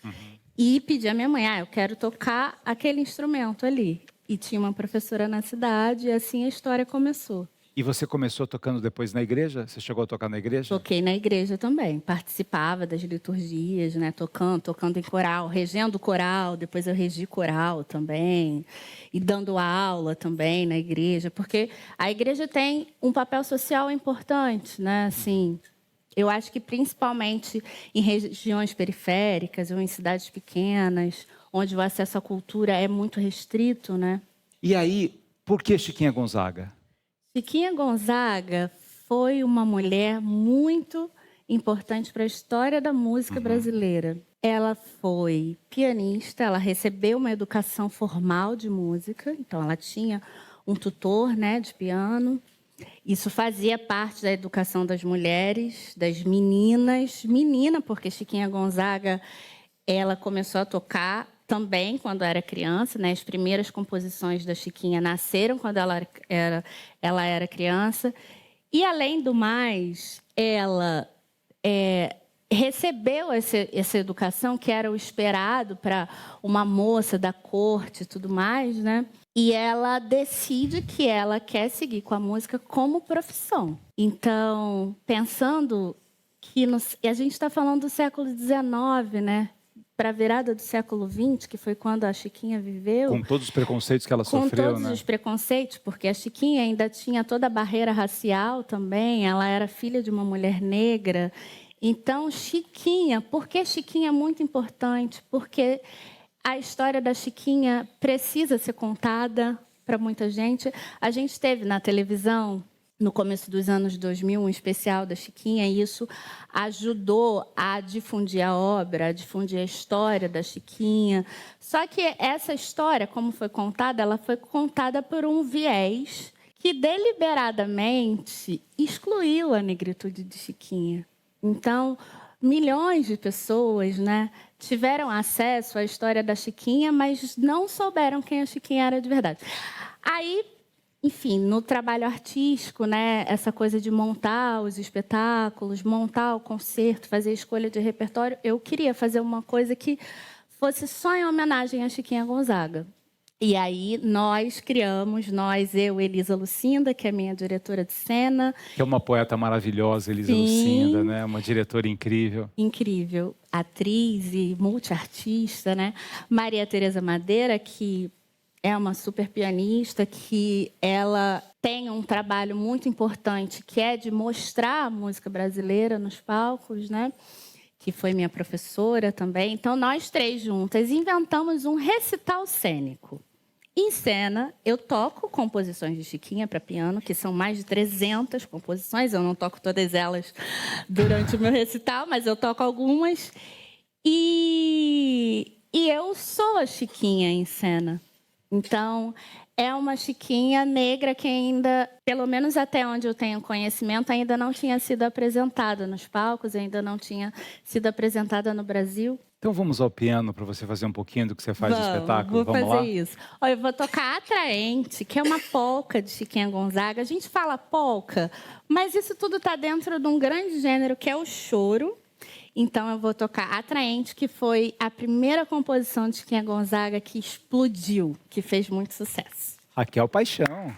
E pedi à minha mãe, eu quero tocar aquele instrumento ali. E tinha uma professora na cidade e assim a história começou. E você começou tocando depois na igreja? Você chegou a tocar na igreja? Toquei na igreja também, participava das liturgias, né? Tocando em coral, regendo coral, depois eu regi coral também, e dando aula também na igreja, porque a igreja tem um papel social importante, né? Assim, eu acho que principalmente em regiões periféricas ou em cidades pequenas, onde o acesso à cultura é muito restrito, né? E aí, por que Chiquinha Gonzaga? Chiquinha Gonzaga foi uma mulher muito importante para a história da música brasileira. Ela foi pianista, ela recebeu uma educação formal de música, então ela tinha um tutor, né, de piano. Isso fazia parte da educação das mulheres, das meninas. Menina, porque Chiquinha Gonzaga, ela começou a tocar também quando era criança, né? As primeiras composições da Chiquinha nasceram quando ela era criança. E, além do mais, ela recebeu essa educação que era o esperado para uma moça da corte e tudo mais, né? E ela decide que ela quer seguir com a música como profissão. Então, pensando que a gente está falando do século XIX, né? Para a virada do século XX, que foi quando a Chiquinha viveu. Com todos os preconceitos que ela sofreu, né? Com todos os preconceitos, porque a Chiquinha ainda tinha toda a barreira racial também, ela era filha de uma mulher negra. Então, Chiquinha, por que Chiquinha é muito importante? Porque a história da Chiquinha precisa ser contada para muita gente. A gente teve na televisão, no começo dos anos 2000, um especial da Chiquinha, e isso ajudou a difundir a obra, a difundir a história da Chiquinha. Só que essa história, como foi contada, ela foi contada por um viés que deliberadamente excluiu a negritude de Chiquinha. Então, milhões de pessoas, né, tiveram acesso à história da Chiquinha, mas não souberam quem a Chiquinha era de verdade. Aí, enfim, no trabalho artístico, né, essa coisa de montar os espetáculos, montar o concerto, fazer a escolha de repertório, eu queria fazer uma coisa que fosse só em homenagem a Chiquinha Gonzaga. E aí eu, Elisa Lucinda, que é minha diretora de cena. Que é uma poeta maravilhosa, Elisa Lucinda, né? Uma diretora incrível. Incrível. Atriz e multiartista, né? Maria Tereza Madeira, que é uma super pianista, que ela tem um trabalho muito importante, que é de mostrar a música brasileira nos palcos, né? Que foi minha professora também. Então, nós três juntas inventamos um recital cênico. Em cena, eu toco composições de Chiquinha para piano, que são mais de 300 composições. Eu não toco todas elas durante o meu recital, mas eu toco algumas. E eu sou a Chiquinha em cena. Então, é uma Chiquinha negra que ainda, pelo menos até onde eu tenho conhecimento, ainda não tinha sido apresentada nos palcos, ainda não tinha sido apresentada no Brasil. Então vamos ao piano para você fazer um pouquinho do que você faz no espetáculo. Vamos lá? Fazer isso. Olha, eu vou tocar Atraente, que é uma polca de Chiquinha Gonzaga. A gente fala polca, mas isso tudo está dentro de um grande gênero que é o choro. Então eu vou tocar Atraente, que foi a primeira composição de Chiquinha Gonzaga que explodiu, que fez muito sucesso. Raquel Paixão.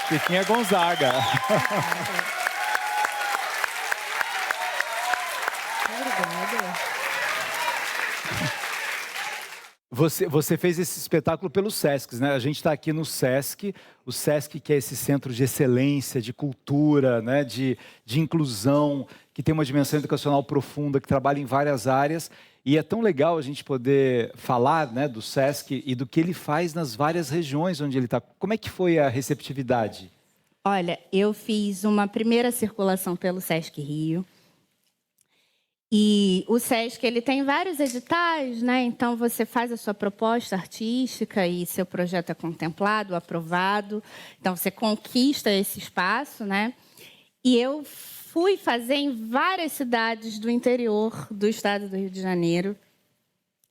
Chiquinha Gonzaga. Você fez esse espetáculo pelo Sesc, né? A gente está aqui no Sesc, o Sesc que é esse centro de excelência, de cultura, né? de inclusão, que tem uma dimensão educacional profunda, que trabalha em várias áreas. E é tão legal a gente poder falar, né, do Sesc e do que ele faz nas várias regiões onde ele está. Como é que foi a receptividade? Olha, eu fiz uma primeira circulação pelo Sesc Rio. E o Sesc, ele tem vários editais, né? Então, você faz a sua proposta artística e seu projeto é contemplado, aprovado. Então, você conquista esse espaço, né? E eu fui fazer em várias cidades do interior do estado do Rio de Janeiro.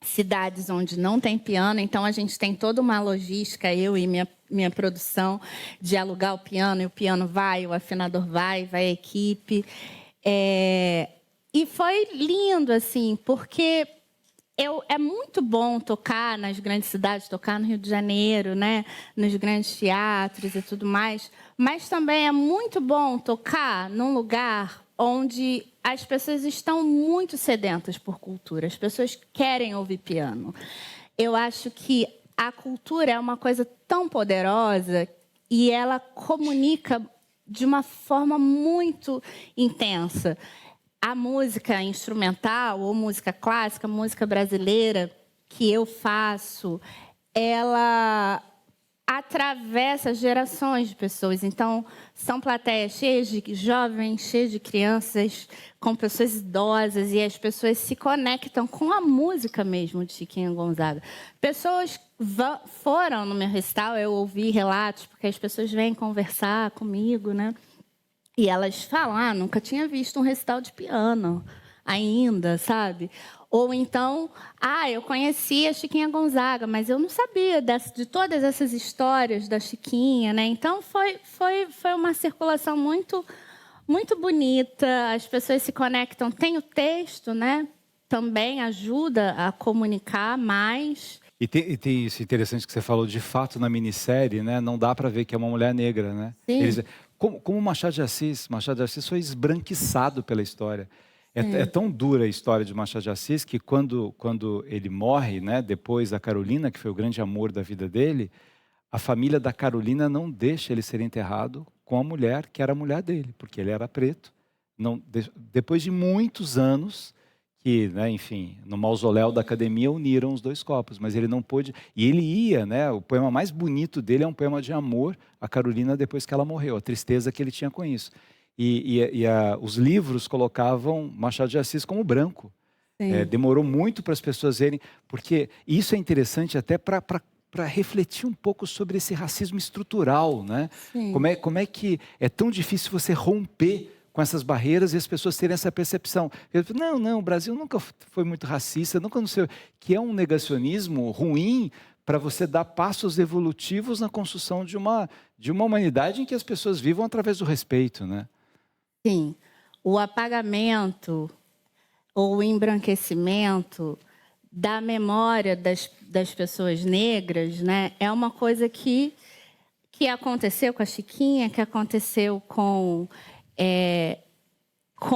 Cidades onde não tem piano. Então, a gente tem toda uma logística, eu e minha produção, de alugar o piano. E o piano vai, o afinador vai a equipe. E foi lindo, assim, porque é muito bom tocar nas grandes cidades, tocar no Rio de Janeiro, né? Nos grandes teatros e tudo mais. Mas também é muito bom tocar num lugar onde as pessoas estão muito sedentas por cultura. As pessoas querem ouvir piano. Eu acho que a cultura é uma coisa tão poderosa e ela comunica de uma forma muito intensa. A música instrumental ou música clássica, música brasileira que eu faço, ela atravessa gerações de pessoas. Então, são plateias cheias de jovens, cheias de crianças, com pessoas idosas, e as pessoas se conectam com a música mesmo de Chiquinha Gonzaga. Pessoas foram no meu recital, eu ouvi relatos, porque as pessoas vêm conversar comigo, né? E elas falam, nunca tinha visto um recital de piano ainda, sabe? Ou então, eu conhecia a Chiquinha Gonzaga, mas eu não sabia de todas essas histórias da Chiquinha, né? Então, foi uma circulação muito, muito bonita. As pessoas se conectam. Tem o texto, né? Também ajuda a comunicar mais. E tem isso interessante que você falou, de fato, na minissérie, né? Não dá para ver que é uma mulher negra, né? Sim. Como Machado de Assis foi esbranquiçado pela história. É tão dura a história de Machado de Assis que quando ele morre, né, depois da Carolina, que foi o grande amor da vida dele, a família da Carolina não deixa ele ser enterrado com a mulher que era a mulher dele, porque ele era preto. Depois de muitos anos que, né, enfim, no mausoléu da academia uniram os dois corpos, mas ele não pôde. E ele ia, né? O poema mais bonito dele é um poema de amor à Carolina depois que ela morreu, a tristeza que ele tinha com isso. Os livros colocavam Machado de Assis como branco. Demorou muito para as pessoas verem, porque isso é interessante até para refletir um pouco sobre esse racismo estrutural, né? Como é que é tão difícil você romper com essas barreiras e as pessoas terem essa percepção. Não, o Brasil nunca foi muito racista, nunca não sei, que é um negacionismo ruim para você dar passos evolutivos na construção de uma humanidade em que as pessoas vivam através do respeito, né? Sim. O apagamento ou o embranquecimento da memória das pessoas negras, né, é uma coisa que aconteceu com a Chiquinha, que aconteceu com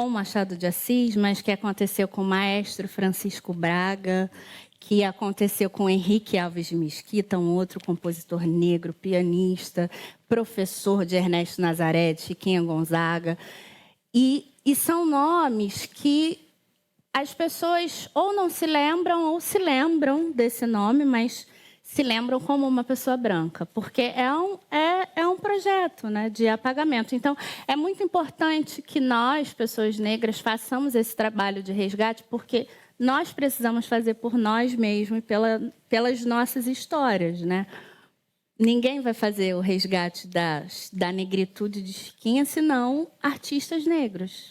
Machado de Assis, mas que aconteceu com o maestro Francisco Braga, que aconteceu com Henrique Alves de Mesquita, um outro compositor negro, pianista, professor de Ernesto Nazaré, de Chiquinha Gonzaga. E são nomes que as pessoas ou não se lembram ou se lembram desse nome, mas se lembram como uma pessoa branca, porque é um projeto, né, de apagamento. Então, é muito importante que nós, pessoas negras, façamos esse trabalho de resgate, porque nós precisamos fazer por nós mesmos e pelas nossas histórias, né? Ninguém vai fazer o resgate da negritude de Chiquinha, senão artistas negros.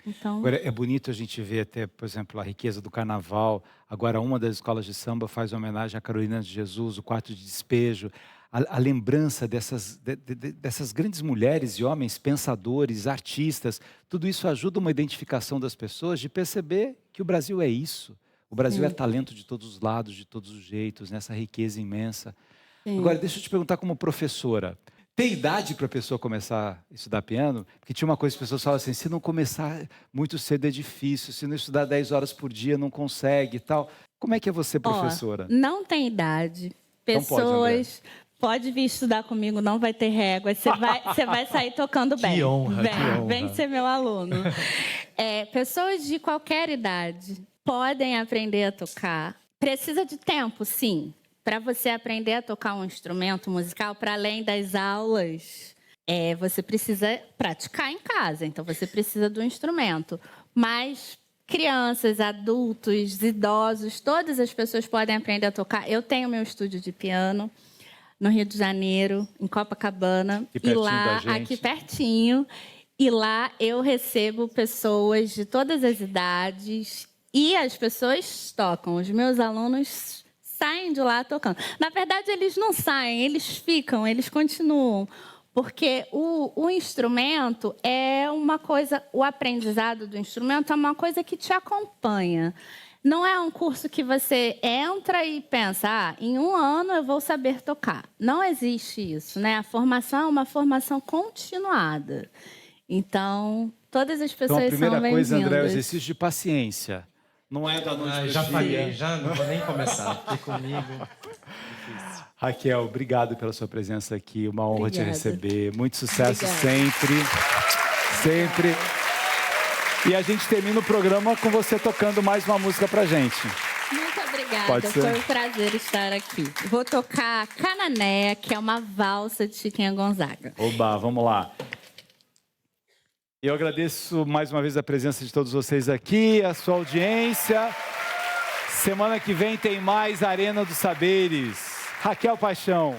Então... Agora, é bonito a gente ver até, por exemplo, a riqueza do carnaval. Agora, uma das escolas de samba faz homenagem à Carolina de Jesus, o quarto de despejo. a lembrança dessas grandes mulheres e homens, pensadores, artistas, tudo isso ajuda uma identificação das pessoas de perceber que o Brasil é isso. O Brasil é talento de todos os lados, de todos os jeitos, nessa riqueza imensa. Agora, deixa eu te perguntar como professora. Tem idade para a pessoa começar a estudar piano? Porque tinha uma coisa que as pessoas falavam assim, se não começar muito cedo é difícil, se não estudar 10 horas por dia não consegue e tal. Como é que é você, professora? Não tem idade. Pessoas... Pode vir estudar comigo, não vai ter régua. Você vai sair tocando bem. Que honra, que honra. Vem ser meu aluno. Pessoas de qualquer idade podem aprender a tocar. Precisa de tempo, sim. Para você aprender a tocar um instrumento musical, para além das aulas, você precisa praticar em casa. Então, você precisa do instrumento. Mas crianças, adultos, idosos, todas as pessoas podem aprender a tocar. Eu tenho meu estúdio de piano no Rio de Janeiro, em Copacabana. E lá, aqui pertinho. E lá eu recebo pessoas de todas as idades. E as pessoas tocam. Os meus alunos saem de lá tocando. Na verdade, eles não saem, eles ficam, eles continuam. Porque o instrumento é uma coisa... O aprendizado do instrumento é uma coisa que te acompanha. Não é um curso que você entra e pensa, em 1 ano eu vou saber tocar. Não existe isso, né? A formação é uma formação continuada. Então, todas as pessoas são bem-vindas. Então, a primeira coisa, André, é o exercício de paciência. Não é da noite pro dia. Já falei, já não vou nem começar. Aqui comigo. Raquel, obrigado pela sua presença aqui. Uma honra te receber. Muito sucesso sempre. Sempre. E a gente termina o programa com você tocando mais uma música pra gente. Muito obrigada, foi um prazer estar aqui. Vou tocar Cananéia, que é uma valsa de Chiquinha Gonzaga. Oba, vamos lá. Eu agradeço mais uma vez a presença de todos vocês aqui, a sua audiência. Semana que vem tem mais Arena dos Saberes. Raquel Paixão.